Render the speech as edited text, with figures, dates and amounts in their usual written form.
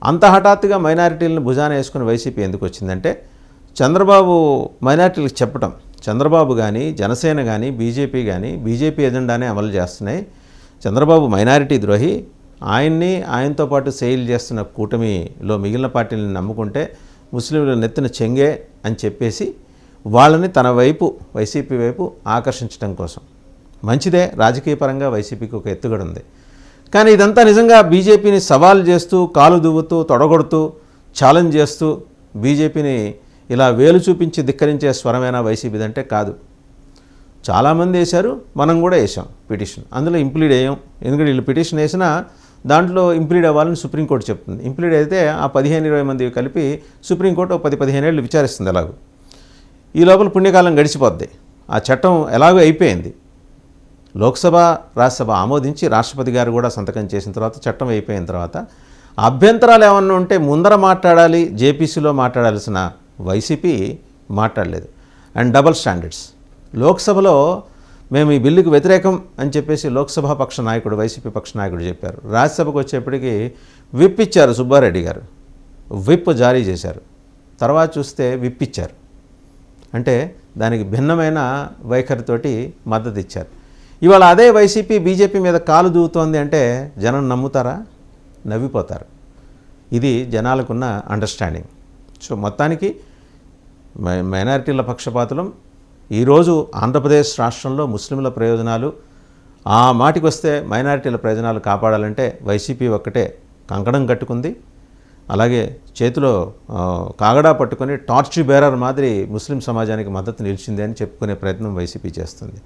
అంత హఠాత్తుగా మైనారిటీలను భుజాన వేసుకుని వైసీపీ ఎందుకు వచ్చిందంటే చంద్రబాబు మైనారిటీలకు చెప్పటం, చంద్రబాబు కానీ జనసేన కానీ బీజేపీ కానీ బీజేపీ ఎజెండానే అమలు చేస్తున్నాయి, చంద్రబాబు మైనారిటీ ద్రోహి, ఆయనతో పాటు సెయిల్ చేస్తున్న కూటమిలో మిగిలిన పార్టీలను నమ్ముకుంటే ముస్లింలు నెత్తిన చెంగే అని చెప్పేసి వాళ్ళని తన వైపు వైసీపీ వైపు ఆకర్షించడం కోసం. మంచిదే, రాజకీయ పరంగా వైసీపీకి ఒక ఎత్తుగడ ఉంది. కానీ ఇదంతా నిజంగా బీజేపీని సవాల్ చేస్తూ, కాలు దువ్వుతూ, తొడగొడుతూ, ఛాలెంజ్ చేస్తూ బీజేపీని ఇలా వేలు చూపించి ధిక్కరించే స్వరమైన వైసీపీదంటే కాదు. చాలామంది వేశారు, మనం కూడా వేసాం పిటిషన్. అందులో ఇంప్లీడ్ అయ్యాం. ఎందుకంటే వీళ్ళు పిటిషన్ వేసినా దాంట్లో ఇంప్లీడ్ అవ్వాలని సుప్రీంకోర్టు చెప్తుంది. ఇంప్లీడ్ అయితే ఆ 15-20 మంది కలిపి సుప్రీంకోర్టు 10-15 ఏళ్ళు విచారిస్తుంది. ఎలాగో ఈ లోపల పుణ్యకాలం గడిచిపోద్ది. ఆ చట్టం ఎలాగో అయిపోయింది. లోక్సభ రాజ్యసభ ఆమోదించి రాష్ట్రపతి గారు కూడా సంతకం చేసిన తర్వాత చట్టం అయిపోయిన తర్వాత అభ్యంతరాలు ఏమన్నా ఉంటే ముందర మాట్లాడాలి, జేపీసీలో మాట్లాడాల్సిన వైసీపీ మాట్లాడలేదు. And double standards. లోక్సభలో మేము ఈ బిల్లుకు వ్యతిరేకం అని చెప్పేసి లోక్సభ పక్ష నాయకుడు, వైసీపీ పక్ష నాయకుడు చెప్పారు. రాజ్యసభకు వచ్చేప్పటికీ విప్ ఇచ్చారు సుబ్బారెడ్డి గారు, విప్ జారీ చేశారు. తర్వాత చూస్తే విప్ ఇచ్చారు. అంటే దానికి భిన్నమైన వైఖరితోటి మద్దతు ఇచ్చారు. ఇవాళ అదే వైసీపీ బీజేపీ మీద కాలు దూవుతోంది అంటే జనం నమ్ముతారా? నవ్విపోతారు. ఇది జనాలకున్న అండర్స్టాండింగ్. సో మొత్తానికి మైనారిటీల పక్షపాతులం. ఈరోజు ఆంధ్రప్రదేశ్ రాష్ట్రంలో ముస్లింల ప్రయోజనాలు, ఆ మాటికి వస్తే మైనారిటీల ప్రయోజనాలు కాపాడాలంటే వైసీపీ ఒక్కటే కంకణం కట్టుకుంది. అలాగే చేతిలో కాగడా పట్టుకొని టార్చ్ బేరర్ మాదిరి ముస్లిం సమాజానికి మద్దతు నిలిచింది అని చెప్పుకునే ప్రయత్నం వైసీపీ చేస్తుంది.